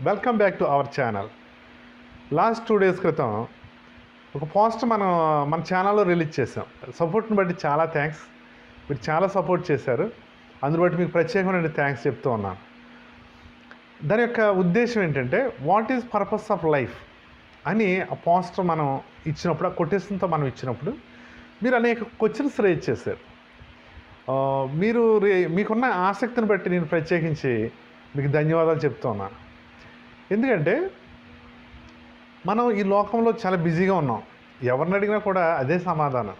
Welcome back to our channel. Last 2 days క్రితం ఒక post మన ఛానల్లో రిలీజ్ చేసాం. సపోర్ట్ని బట్టి చాలా థ్యాంక్స్. మీరు చాలా సపోర్ట్ చేశారు. అందుని బట్టి మీకు ప్రత్యేకమైన థ్యాంక్స్ చెప్తూ ఉన్నాను. దాని యొక్క ఉద్దేశం ఏంటంటే what is purpose of life అని ఆ పోస్ట్ మనం ఇచ్చినప్పుడు, ఆ కొటేషన్తో మనం ఇచ్చినప్పుడు మీరు అనేక క్వశ్చన్స్ రేజ్ చేశారు. మీకున్న ఆసక్తిని బట్టి నేను ప్రత్యేకించి మీకు ధన్యవాదాలు చెప్తూ ఉన్నాను. ఎందుకంటే మనం ఈ లోకంలో చాలా బిజీగా ఉన్నాం. ఎవరిని అడిగినా కూడా అదే సమాధానం.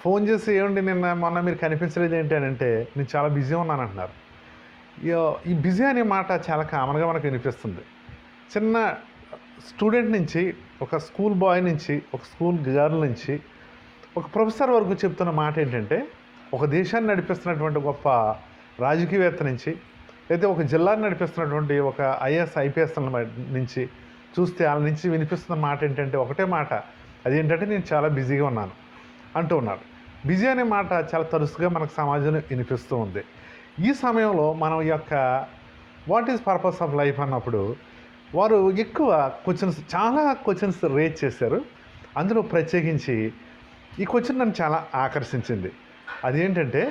ఫోన్ చేసి ఏమండి మొన్న మీరు కనిపించలేదు ఏంటి అని అంటే నేను చాలా బిజీ ఉన్నాను అంటున్నారు. ఈ బిజీ అనే మాట చాలా కామన్గా మనకు వినిపిస్తుంది. చిన్న స్టూడెంట్ నుంచి, ఒక స్కూల్ బాయ్ నుంచి, ఒక స్కూల్ గర్ల్ నుంచి, ఒక ప్రొఫెసర్ వరకు చెప్తున్న మాట ఏంటంటే ఒక దేశాన్ని నడిపిస్తున్నటువంటి గొప్ప రాజకీయవేత్త నుంచి, అయితే ఒక జిల్లాని నడిపిస్తున్నటువంటి ఒక ఐఏఎస్ ఐపీఎస్ నుంచి చూస్తే వాళ్ళ నుంచి వినిపిస్తున్న మాట ఏంటంటే ఒకటే మాట, అదేంటంటే నేను చాలా బిజీగా ఉన్నాను అంటూ ఉన్నారు. బిజీ అనే మాట చాలా తరచుగా మనకు సమాజంలో వినిపిస్తూ ఉంది. ఈ సమయంలో మనం ఈ యొక్క what is purpose of life అన్నప్పుడు వారు ఎక్కువ చాలా క్వశ్చన్స్ రేజ్ చేశారు. అందులో ప్రత్యేకించి ఈ క్వశ్చన్ నన్ను చాలా ఆకర్షించింది. అదేంటంటే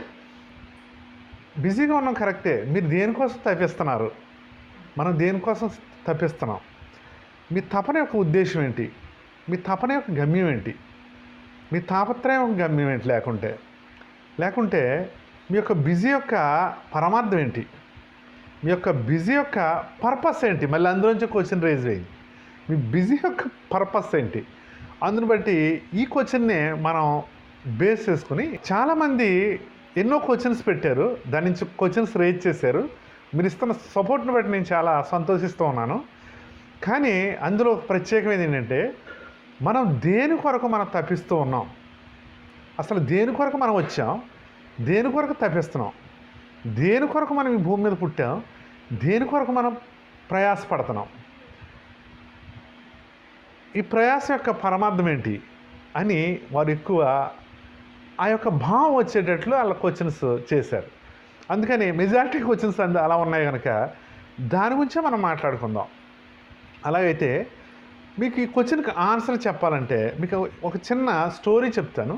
బిజీగా ఉన్నాం కరెక్టే, మీరు దేనికోసం తప్పిస్తున్నారు, మనం దేనికోసం తప్పిస్తున్నాం, మీ తపన యొక్క ఉద్దేశం ఏంటి, మీ తపన యొక్క గమ్యం ఏంటి, మీ తాపత్రయం యొక్క గమ్యం ఏంటి, లేకుంటే మీ యొక్క బిజీ యొక్క పరమార్థం ఏంటి, మీ యొక్క బిజీ యొక్క పర్పస్ ఏంటి. మళ్ళీ అందులోంచి క్వశ్చన్ రేజ్ అయ్యింది, మీ బిజీ యొక్క పర్పస్ ఏంటి. అందుని బట్టి ఈ క్వశ్చన్నే మనం బేస్ చేసుకుని చాలామంది ఎన్నో క్వశ్చన్స్ పెట్టారు, దాని నుంచి క్వశ్చన్స్ రేజ్ చేశారు. మీరు ఇస్తున్న సపోర్ట్ని బట్టి నేను చాలా సంతోషిస్తూ ఉన్నాను. కానీ అందులో ప్రత్యేకమైనది ఏంటంటే మనం దేని కొరకు మనం తప్పిస్తూ ఉన్నాం, అసలు దేని కొరకు మనం వచ్చాం, దేని కొరకు తప్పిస్తున్నాం, దేని కొరకు మనం ఈ భూమి మీద పుట్టాం, దేని కొరకు మనం ప్రయాసపడుతున్నాం, ఈ ప్రయాస యొక్క పరమార్థం ఏంటి అని వారు ఎక్కువ ఆ యొక్క భావం వచ్చేటట్లు వాళ్ళ క్వశ్చన్స్ చేశారు. అందుకని మెజారిటీ క్వశ్చన్స్ అలా ఉన్నాయి కనుక దాని గురించే మనం మాట్లాడుకుందాం. అలాగైతే మీకు ఈ క్వశ్చన్కి ఆన్సర్ చెప్పాలంటే మీకు ఒక చిన్న స్టోరీ చెప్తాను.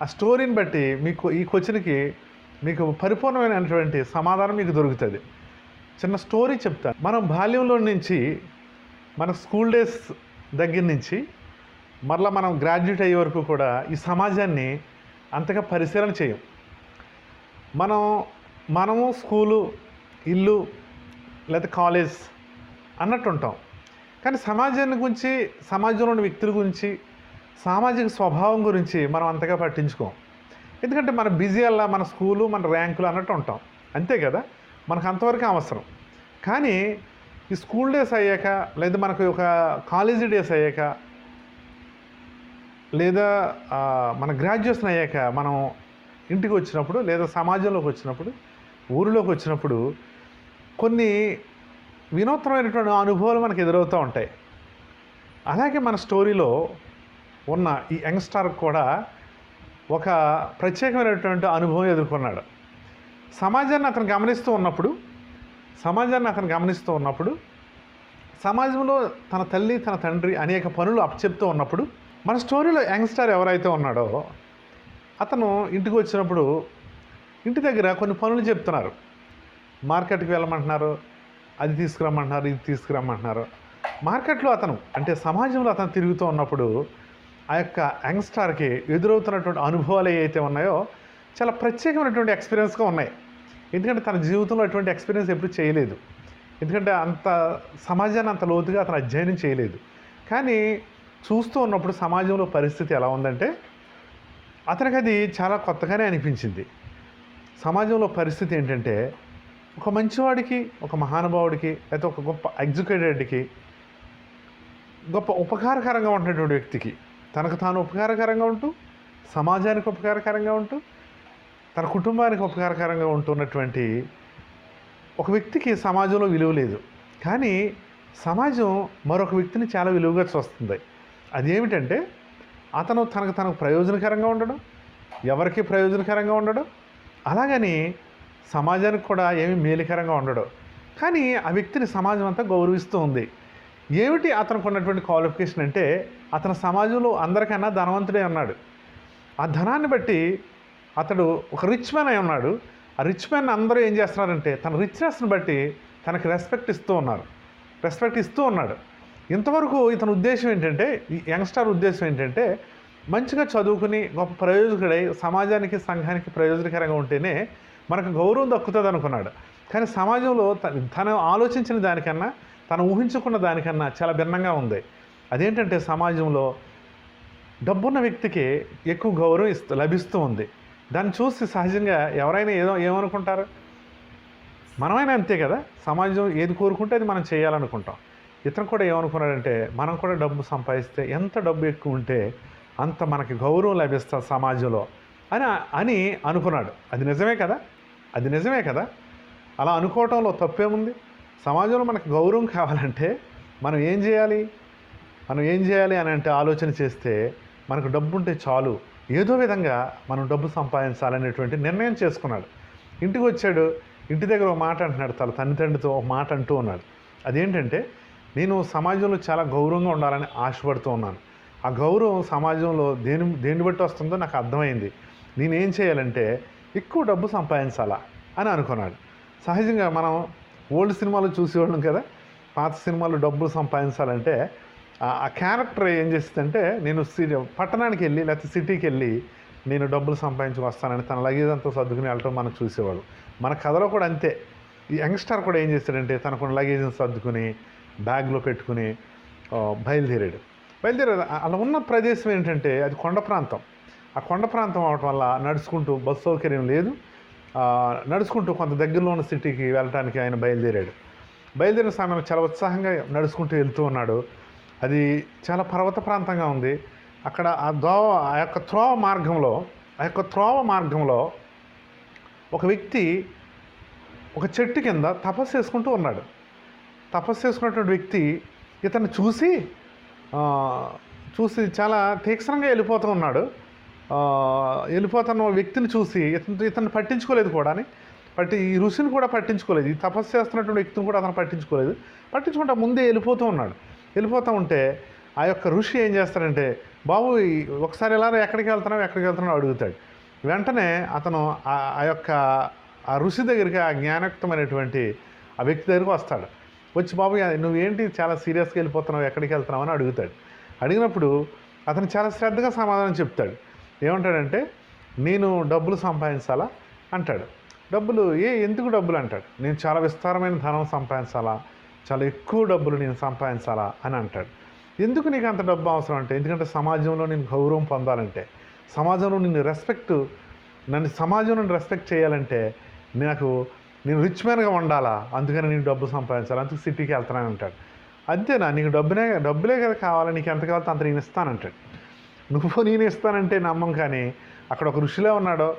ఆ స్టోరీని బట్టి మీకు ఈ క్వశ్చన్కి మీకు పరిపూర్ణమైనటువంటి సమాధానం మీకు దొరుకుతుంది. చిన్న స్టోరీ చెప్తాను. మనం బాల్యంలో నుంచి మన స్కూల్ డేస్ దగ్గర నుంచి మరలా మనం గ్రాడ్యుయేట్ అయ్యే వరకు కూడా ఈ సమాజాన్ని అంతగా పరిశీలన చేయం. మనము స్కూలు, ఇల్లు లేదా కాలేజ్ అన్నట్టు ఉంటాం. కానీ సమాజాన్ని గురించి, సమాజంలోని వ్యక్తుల గురించి, సామాజిక స్వభావం గురించి మనం అంతగా పట్టించుకోం. ఎందుకంటే మన బిజీ అలా మన స్కూలు, మన ర్యాంకులు అన్నట్టు ఉంటాం, అంతే కదా. మనకు అంతవరకు అవసరం. కానీ ఈ స్కూల్ డేస్ అయ్యాక, లేదా మనకు ఒక కాలేజీ డేస్ అయ్యాక, లేదా మన గ్రాడ్యుయేషన్ అయ్యాక మనం ఇంటికి వచ్చినప్పుడు, లేదా సమాజంలోకి వచ్చినప్పుడు, ఊరిలోకి వచ్చినప్పుడు కొన్ని వినూత్నమైనటువంటి అనుభవాలు మనకు ఎదురవుతూ ఉంటాయి. అలాగే మన స్టోరీలో ఉన్న ఈ యంగ్స్టర్ కూడా ఒక ప్రత్యేకమైనటువంటి అనుభవం ఎదుర్కొన్నాడు. సమాజాన్ని అతను గమనిస్తూ ఉన్నప్పుడు సమాజంలో తన తల్లి, తన తండ్రి అనేక పనులు అప్పచెప్తూ ఉన్నప్పుడు మన స్టోరీలో యంగ్స్టర్ ఎవరైతే ఉన్నాడో అతను ఇంటికి వచ్చినప్పుడు ఇంటి దగ్గర కొన్ని పనులు చెప్తున్నారు. మార్కెట్కి వెళ్ళమంటున్నారు, అది తీసుకురమ్మంటున్నారు, ఇది తీసుకురమ్మంటున్నారు. మార్కెట్లో అంటే సమాజంలో అతను తిరుగుతూ ఉన్నప్పుడు ఆ యొక్క యంగ్స్టర్కి ఎదురవుతున్నటువంటి అనుభవాలు ఏవైతే ఉన్నాయో చాలా ప్రత్యేకమైనటువంటి ఎక్స్పీరియన్స్గా ఉన్నాయి. ఎందుకంటే తన జీవితంలో అటువంటి ఎక్స్పీరియన్స్ ఎప్పుడు చేయలేదు. ఎందుకంటే అంత సమాజాన్ని అంత లోతుగా అతను అధ్యయనం చేయలేదు. కానీ చూస్తూ ఉన్నప్పుడు సమాజంలో పరిస్థితి ఎలా ఉందంటే అతనికి అది చాలా కొత్తగానే అనిపించింది. సమాజంలో పరిస్థితి ఏంటంటే ఒక మంచివాడికి, ఒక మహానుభావుడికి, లేకపోతే ఒక గొప్ప ఎగ్జిక్యూటెడ్కి, గొప్ప ఉపకారకరంగా ఉన్నటువంటి వ్యక్తికి, తనకు తాను ఉపకారకరంగా ఉంటూ, సమాజానికి ఉపకారకరంగా ఉంటూ, తన కుటుంబానికి ఉపకారకరంగా ఉంటున్నటువంటి ఒక వ్యక్తికి సమాజంలో విలువ లేదు. కానీ సమాజం మరొక వ్యక్తిని చాలా విలువగా చూస్తుంది. అదేమిటంటే అతను తనకు ప్రయోజనకరంగా ఉండడం, ఎవరికి ప్రయోజనకరంగా ఉండడం, అలాగని సమాజానికి కూడా ఏమీ మేలుకరంగా ఉండడం. కానీ ఆ వ్యక్తిని సమాజం అంతా గౌరవిస్తూ ఉంది. ఏమిటి అతనికి ఉన్నటువంటి క్వాలిఫికేషన్ అంటే, అతను సమాజంలో అందరికన్నా ధనవంతుడే ఉన్నాడు. ఆ ధనాన్ని బట్టి అతడు ఒక రిచ్ మ్యాన్ అయి ఉన్నాడు. ఆ రిచ్ మ్యాన్ అందరూ ఏం చేస్తున్నారంటే, తన రిచ్నెస్ని బట్టి తనకి రెస్పెక్ట్ ఇస్తూ ఉన్నాడు. ఇంతవరకు ఇతని ఉద్దేశం ఏంటంటే, ఈ యంగ్స్టర్ ఉద్దేశం ఏంటంటే, మంచిగా చదువుకుని గొప్ప ప్రయోజకుడై సమాజానికి సంఘానికి ప్రయోజనకరంగా ఉంటేనే మనకు గౌరవం దక్కుతుంది అనుకున్నాడు. కానీ సమాజంలో తను ఆలోచించిన దానికన్నా, తను ఊహించుకున్న దానికన్నా చాలా భిన్నంగా ఉంది. అదేంటంటే, సమాజంలో డబ్బున్న వ్యక్తికి ఎక్కువ గౌరవం లభిస్తూ ఉంది. దాన్ని చూసి సహజంగా ఎవరైనా ఏమనుకుంటారు? మనమైనా అంతే కదా, సమాజం ఏది కోరుకుంటే అది మనం చేయాలనుకుంటాం. ఇతను కూడా ఏమనుకున్నాడంటే, మనం కూడా డబ్బు సంపాదిస్తే, ఎంత డబ్బు ఎక్కువ ఉంటే అంత మనకి గౌరవం లభిస్తుంది సమాజంలో అని అనుకున్నాడు. అది నిజమే కదా. అలా అనుకోవటంలో తప్పేముంది? సమాజంలో మనకు గౌరవం కావాలంటే మనం ఏం చేయాలి అని అంటే ఆలోచన చేస్తే, మనకు డబ్బు ఉంటే చాలు, ఏదో విధంగా మనం డబ్బు సంపాదించాలనేటువంటి నిర్ణయం చేసుకున్నాడు. ఇంటికి వచ్చాడు. ఇంటి దగ్గర ఒక మాట అంటున్నాడు, తన తండ్రితో ఒక మాట అంటూ ఉన్నాడు. అదేంటంటే, నేను సమాజంలో చాలా గౌరవంగా ఉండాలని ఆశపడుతూ ఉన్నాను. ఆ గౌరవం సమాజంలో దేన్ని బట్టి వస్తుందో నాకు అర్థమైంది. నేనేం చేయాలంటే ఎక్కువ డబ్బు సంపాదించాలా అని అనుకున్నాడు. సహజంగా మనం ఓల్డ్ సినిమాలు చూసేవాళ్ళం కదా, పాత సినిమాలు డబ్బులు సంపాదించాలంటే ఆ క్యారెక్టర్ ఏం చేస్తుందంటే, నేను పట్టణానికి వెళ్ళి లేకపోతే సిటీకి వెళ్ళి నేను డబ్బులు సంపాదించుకు వస్తానని తన లగేజ్ అంతా సర్దుకుని వెళ్ళటం మనం చూసేవాడు. మన కథలో కూడా అంతే. ఈ యంగ్స్టర్ కూడా ఏం చేస్తాడంటే, తనకున్న లగేజ్ని సర్దుకుని బ్యాగ్లో పెట్టుకుని బయలుదేరాడు. అలా ఉన్న ప్రదేశం ఏంటంటే, అది కొండ ప్రాంతం. ఆ కొండ ప్రాంతం అవటం వల్ల నడుచుకుంటూ, బస్సు సౌకర్యం లేదు, నడుచుకుంటూ కొంత దగ్గరలో ఉన్న సిటీకి వెళ్ళటానికి ఆయన బయలుదేరిన సమయంలో చాలా ఉత్సాహంగా నడుచుకుంటూ వెళ్తూ ఉన్నాడు. అది చాలా పర్వత ప్రాంతంగా ఉంది. అక్కడ ఆ యొక్క త్రోవ మార్గంలో ఒక వ్యక్తి ఒక చెట్టు కింద తపస్సు చేసుకుంటూ ఉన్నాడు. తపస్సు చేసుకున్నటువంటి వ్యక్తి ఇతన్ని చూసి చాలా తీక్షణంగా వెళ్ళిపోతూ ఉన్నాడు. వెళ్ళిపోతున్న వ్యక్తిని చూసి ఇతన్ని పట్టించుకోలేదు కూడా. ఈ ఋషిని కూడా పట్టించుకోలేదు. ఈ తపస్సు చేస్తున్నటువంటి వ్యక్తిని కూడా అతను పట్టించుకుంటా ముందే వెళ్ళిపోతూ ఉంటే ఆ యొక్క ఋషి ఏం చేస్తాడంటే, బాబు ఒకసారి ఎలా ఎక్కడికి వెళ్తున్నావు అడుగుతాడు. వెంటనే అతను ఆ ఋషి దగ్గరికి, ఆ జ్ఞానయుక్తమైనటువంటి ఆ వ్యక్తి దగ్గరికి వస్తాడు. వచ్చి, బాబు నువ్వేంటి చాలా సీరియస్గా వెళ్ళిపోతున్నావు, ఎక్కడికి వెళ్తున్నావు అని అడుగుతాడు. అడిగినప్పుడు అతను చాలా శ్రద్ధగా సమాధానం చెప్తాడు. ఏమంటాడంటే, నేను డబ్బులు సంపాదించాలా అంటాడు. ఎందుకు డబ్బులు అంటాడు. నేను చాలా విస్తారమైన ధనం సంపాదించాలా, చాలా ఎక్కువ డబ్బులు నేను సంపాదించాలా అని అంటాడు. ఎందుకు నీకు అంత డబ్బు అవసరం అంటే, ఎందుకంటే సమాజంలో నేను గౌరవం పొందాలంటే, సమాజంలో సమాజం నుండి రెస్పెక్ట్ చేయాలంటే నేను రిచ్ మ్యాన్గా ఉండాలా, అందుకని నేను డబ్బు సంపాదించాలి, అందుకు సిటీకి వెళ్తానని అంటాడు. అంతేనా, నీకు డబ్బులే కదా కావాలి, నీకు ఎంత కావాలో అంత నేను ఇస్తానంటాడు. నేను ఇస్తానంటే నమ్మం. కానీ అక్కడ ఒక ఋషిలో ఉన్నాడో,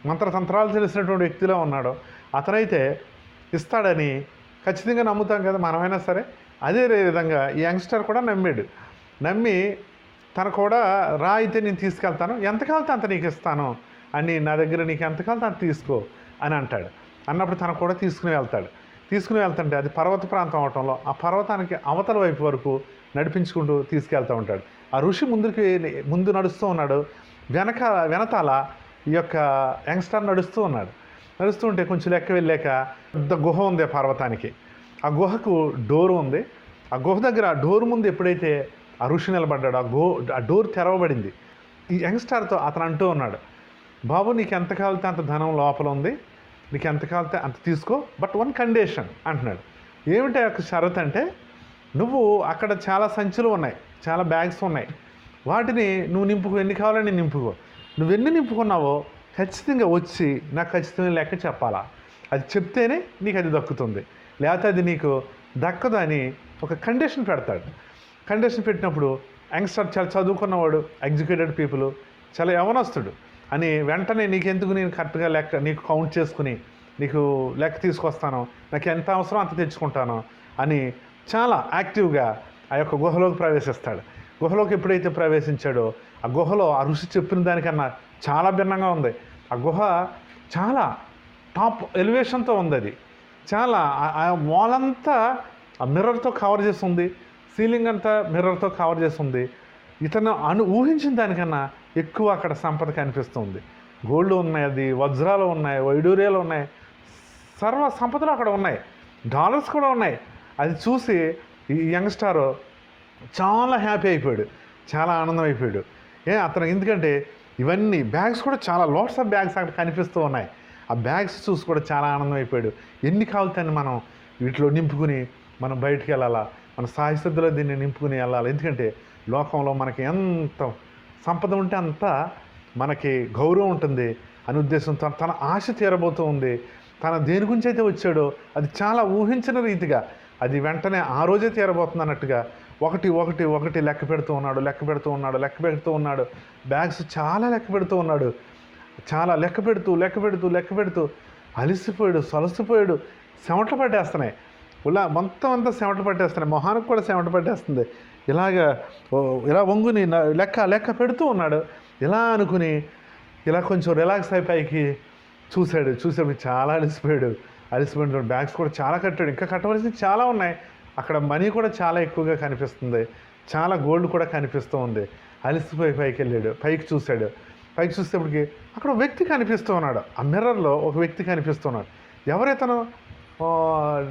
మంత్రతంత్రాలు తెలిసినటువంటి వ్యక్తిలో ఉన్నాడో, అతనైతే ఇస్తాడని ఖచ్చితంగా నమ్ముతాం కదా మనమైనా సరే. అదే విధంగా ఈ యంగ్స్టర్ కూడా నమ్మి తను కూడా రా, అయితే నేను తీసుకెళ్తాను, ఎంత కావాలితే అంత నీకు ఇస్తాను అని, నా దగ్గర నీకు ఎంత కావాలితే అంత తీసుకో అని అంటాడు. అన్నప్పుడు తను కూడా తీసుకుని వెళ్తుంటే అది పర్వత ప్రాంతం అవటంలో ఆ పర్వతానికి అవతల వైపు వరకు నడిపించుకుంటూ తీసుకెళ్తూ ఉంటాడు. ఆ ఋషి ముందు నడుస్తూ ఉన్నాడు, వెనకాల ఈ యొక్క యంగ్స్టర్ నడుస్తూ ఉంటే కొంచెం లెక్క వెళ్ళాక పెద్ద గుహ ఉంది ఆ పర్వతానికి. ఆ గుహకు డోరు ఉంది. ఆ గుహ దగ్గర ఆ డోరు ముందు ఎప్పుడైతే ఆ ఋషి నిలబడ్డాడో ఆ డోర్ తెరవబడింది. ఈ యంగ్స్టర్తో అతను అంటూ ఉన్నాడు, బాబు నీకు ఎంత కావాలితే అంత ధనం లోపల ఉంది, నీకు ఎంత కావాలితే అంత తీసుకో, బట్ వన్ కండిషన్ అంటున్నాడు. ఏమిటి ఆ షరత్ అంటే, నువ్వు అక్కడ చాలా సంచులు ఉన్నాయి, చాలా బ్యాగ్స్ ఉన్నాయి, వాటిని నువ్వు ఎన్ని కావాలని నింపుకో. నువ్వెన్ని నింపుకున్నావో ఖచ్చితంగా వచ్చి నాకు ఖచ్చితంగా లెక్క చెప్పాలా, అది చెప్తేనే నీకు అది దక్కుతుంది, లేకపోతే అది నీకు దక్కదు అని ఒక కండిషన్ పెడతాడు. కండిషన్ పెట్టినప్పుడు యంగ్స్టర్ చాలా చదువుకున్నవాడు, ఎగ్జిక్యూటెడ్ పీపుల్, చాలా యవనస్తుడు అని వెంటనే నీకెందుకు, నేను కరెక్ట్గా లెక్క నీకు కౌంట్ చేసుకుని నీకు లెక్క తీసుకొస్తాను, నాకు ఎంత అవసరం అంత తెచ్చుకుంటాను అని చాలా యాక్టివ్గా ఆ యొక్క గుహలోకి ప్రవేశిస్తాడు. గుహలోకి ఎప్పుడైతే ప్రవేశించాడో ఆ గుహలో ఆ ఋషి చెప్పిన దానికన్నా చాలా భిన్నంగా ఉంది. ఆ గుహ చాలా టాప్ ఎలివేషన్తో ఉంది. అది చాలా ఆ వాలంతా ఆ మిర్రర్తో కవర్ చేస్తుంది, సీలింగ్ అంతా మిర్రర్తో కవర్ చేస్తుంది. ఇతను ఊహించిన దానికన్నా ఎక్కువ అక్కడ సంపద కనిపిస్తుంది. గోల్డ్ ఉన్నాయి, అది వజ్రాలు ఉన్నాయి, వైడూర్యాలు ఉన్నాయి, సర్వ సంపదలు అక్కడ ఉన్నాయి, డాలర్స్ కూడా ఉన్నాయి. అది చూసి ఈ యంగ్స్టార్ చాలా హ్యాపీ అయిపోయాడు, చాలా ఆనందం అయిపోయాడు. అతను ఎందుకంటే ఇవన్నీ బ్యాగ్స్ కూడా చాలా లోట్స్ ఆఫ్ బ్యాగ్స్ అక్కడ కనిపిస్తూ ఉన్నాయి. ఆ బ్యాగ్స్ చూసి కూడా చాలా ఆనందం అయిపోయాడు. ఎన్ని కావాలని మనం వీటిలో నింపుకుని మనం బయటికి వెళ్ళాలా, మన సాయశుద్ధిలో దీన్ని నింపుకుని వెళ్ళాలి. ఎందుకంటే లోకంలో మనకి ఎంత సంపద ఉంటే అంత మనకి గౌరవం ఉంటుంది అనే ఉద్దేశంతో తన ఆశ తీరబోతూ ఉంది. తన దేని గురించి అయితే వచ్చాడో అది చాలా ఊహించిన రీతిగా అది వెంటనే ఆ రోజే తీరబోతుంది అన్నట్టుగా ఒకటి లెక్క పెడుతూ ఉన్నాడు. బ్యాగ్స్ చాలా లెక్క పెడుతూ ఉన్నాడు. చాలా లెక్క పెడుతూ అలిసిపోయాడు, సొలసిపోయాడు. చెమటలు పట్టేస్తున్నాయి, మొత్తం అంతా చెమటలు పట్టేస్తున్నాయి, మొహానికి కూడా చెమట పట్టేస్తుంది. ఇలా వంగుని లెక్క పెడుతూ ఉన్నాడు. ఇలా అనుకుని ఇలా కొంచెం రిలాక్స్ అయిపోయి చూసాడు చాలా అలిసిపోయాడు. బ్యాగ్స్ కూడా చాలా కట్టాడు, ఇంకా కట్టవలసినవి చాలా ఉన్నాయి. అక్కడ మనీ కూడా చాలా ఎక్కువగా కనిపిస్తుంది, చాలా గోల్డ్ కూడా కనిపిస్తూ ఉంది. అలిసిపోయి పైకి చూసేప్పటికి అక్కడ వ్యక్తి కనిపిస్తూ ఉన్నాడు. ఆ మిర్రర్లో ఒక వ్యక్తి కనిపిస్తున్నాడు. ఎవరైతను?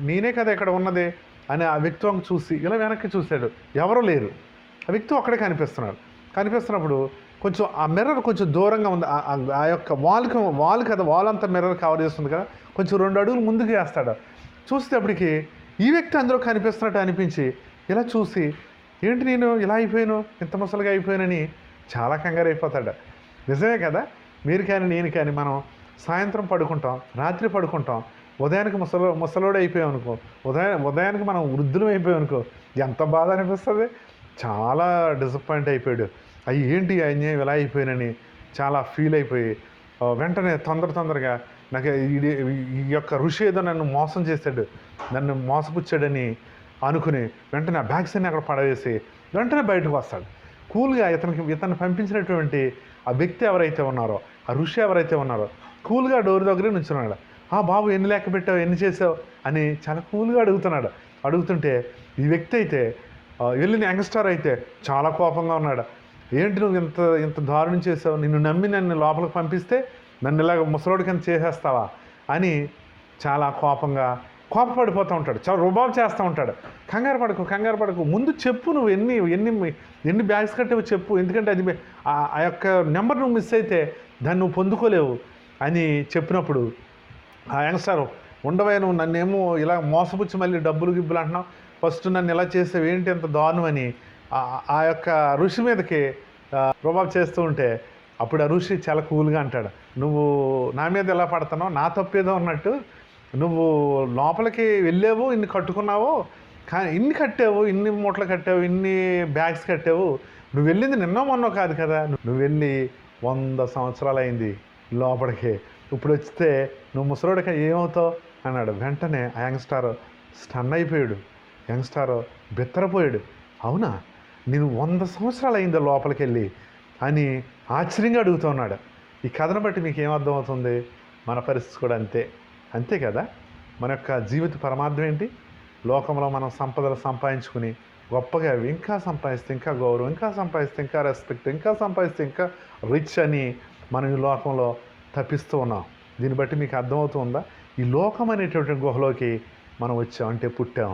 నేనే కదా ఇక్కడ ఉన్నది అని ఆ వ్యక్తి వంక చూసి ఇలా వెనక్కి చూశాడు. ఎవరూ లేరు. ఆ వ్యక్తి ఒక్కడే కనిపిస్తున్నప్పుడు కొంచెం ఆ మిర్రర్ కొంచెం దూరంగా ఉంది. ఆ యొక్క వాల్ కదా, వాల్ అంతా మిర్రర్ కవర్ చేస్తుంది కదా, కొంచెం 2 అడుగులు ముందుకు వేస్తాడు. చూసేటప్పటికి ఈ వ్యక్తి అందులో కనిపిస్తున్నట్టు అనిపించి ఇలా చూసి ఏంటి నేను ఇలా అయిపోయాను, ఇంత ముసలిగా అయిపోయానని చాలా కంగారు అయిపోతాడు. నిజమే కదా, మీరు కానీ నేను కానీ మనం సాయంత్రం పడుకుంటాం, రాత్రి పడుకుంటాం, ఉదయానికి ముసలోడు అయిపోయాం అనుకో, ఉదయానికి మనం వృద్ధులం అయిపోయాం అనుకో, ఎంత బాధ అనిపిస్తుంది. చాలా డిసప్పాయింట్ అయిపోయాడు. ఏంటి అన్యాయం ఇలా అయిపోయానని చాలా ఫీల్ అయిపోయి వెంటనే తొందరగా నాకు ఈ యొక్క ఋషి ఏదో నన్ను మోసం చేశాడు, నన్ను మోసపుచ్చాడని అనుకుని వెంటనే ఆ బ్యాగ్స్ అన్ని అక్కడ పడవేసి వెంటనే బయటకు వస్తాడు. కూల్గా ఇతన్ని పంపించినటువంటి ఆ వ్యక్తి ఎవరైతే ఉన్నారో, ఆ ఋషి ఎవరైతే ఉన్నారో కూల్గా డోర్ దగ్గరే నుంచున్నాడు. బాబు ఎన్ని లెక్క పెట్టావు, ఎన్ని చేసావు అని చాలా కూల్గా అడుగుతుంటే ఈ వ్యక్తి అయితే వెళ్ళిన యంగ్స్టార్ అయితే చాలా కోపంగా ఉన్నాడు. ఏంటి నువ్వు ఇంత దారుణం చేసావు, నిన్ను నమ్మి నన్ను లోపలికి పంపిస్తే నన్ను ఇలాగ ముసలోడి కింద చేసేస్తావా అని చాలా కోపపడిపోతూ ఉంటాడు, చాలా రుబాబు చేస్తూ ఉంటాడు. కంగారు పడకు, ముందు చెప్పు, నువ్వు ఎన్ని బ్యాగ్స్ కట్టావో చెప్పు, ఎందుకంటే అది ఆ యొక్క నెంబర్ నువ్వు మిస్ అయితే దాన్ని నువ్వు పొందుకోలేవు అని చెప్పినప్పుడు ఆ యంగ్స్టర్ ఉండవే, నువ్వు నన్నేమో ఇలా మోసపుచ్చి మళ్ళీ డబ్బులు గిబ్బులు అంటున్నావు, ఫస్ట్ నన్ను ఇలా చేసావు, ఏంటి ఎంత దారుణం అని ఆ యొక్క ఋషి మీదకి రుబాబు చేస్తూ ఉంటే అప్పుడు ఆ ఋషి చాలా కూల్గా అంటాడు, నువ్వు నా మీద ఎలా పడుతున్నావు, నా తప్పేదో ఉన్నట్టు, నువ్వు లోపలికి వెళ్ళావు, ఇన్ని కట్టుకున్నావు, కానీ ఇన్ని కట్టావు, ఇన్ని మూటలు కట్టావు, ఇన్ని బ్యాగ్స్ కట్టావు, నువ్వు వెళ్ళింది నిన్న మొన్న కాదు కదా, నువ్వు వెళ్ళి 100 సంవత్సరాలు అయింది లోపలికి, ఇప్పుడు వస్తే నువ్వు ముసలోడికి ఏమవుతావు అన్నాడు. వెంటనే ఆ యంగ్స్టార్ స్టన్ అయిపోయాడు, బెత్తరపోయాడు. అవునా, నేను 100 సంవత్సరాలు అయిందో లోపలికి వెళ్ళి అని ఆశ్చర్యంగా అడుగుతూ ఉన్నాడు. ఈ కథను బట్టి మీకు ఏమర్థమవుతుంది? మన పరిస్థితి కూడా అంతే కదా. మన యొక్క జీవిత పరమార్థం ఏంటి? లోకంలో మనం సంపదలు సంపాదించుకుని గొప్పగా ఇంకా సంపాదిస్తే ఇంకా గౌరవం, ఇంకా సంపాదిస్తే ఇంకా రెస్పెక్ట్, ఇంకా సంపాదిస్తే ఇంకా రిచ్ అని మనం ఈ లోకంలో తప్పిస్తూ ఉన్నాం. దీన్ని బట్టి మీకు అర్థమవుతుందా? ఈ లోకం అనేటువంటి గుహలోకి మనం వచ్చాం, అంటే పుట్టాం.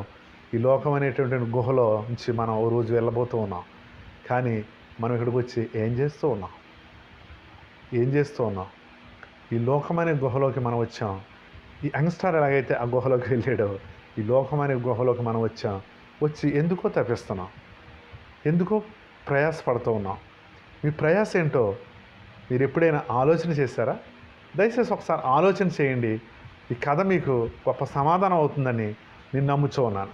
ఈ లోకం అనేటువంటి గుహలో నుంచి మనం ఓ రోజు వెళ్ళబోతూ ఉన్నాం. కానీ మనం ఇక్కడికి వచ్చి ఏం చేస్తూ ఉన్నాం? ఈ లోకం అనే గుహలోకి మనం వచ్చాం. ఈ యంగ్స్టార్ ఎలాగైతే ఆ గుహలోకి వెళ్ళాడో, ఈ లోకం అనే గుహలోకి మనం వచ్చి ఎందుకో తప్పిస్తున్నాం, ఎందుకో ప్రయాసపడుతూ ఉన్నాం. మీ ప్రయాస ఏంటో మీరు ఎప్పుడైనా ఆలోచన చేశారా? దయచేసి ఒకసారి ఆలోచన చేయండి. ఈ కథ మీకు గొప్ప సమాధానం అవుతుందని నేను నమ్ముతూ ఉన్నాను.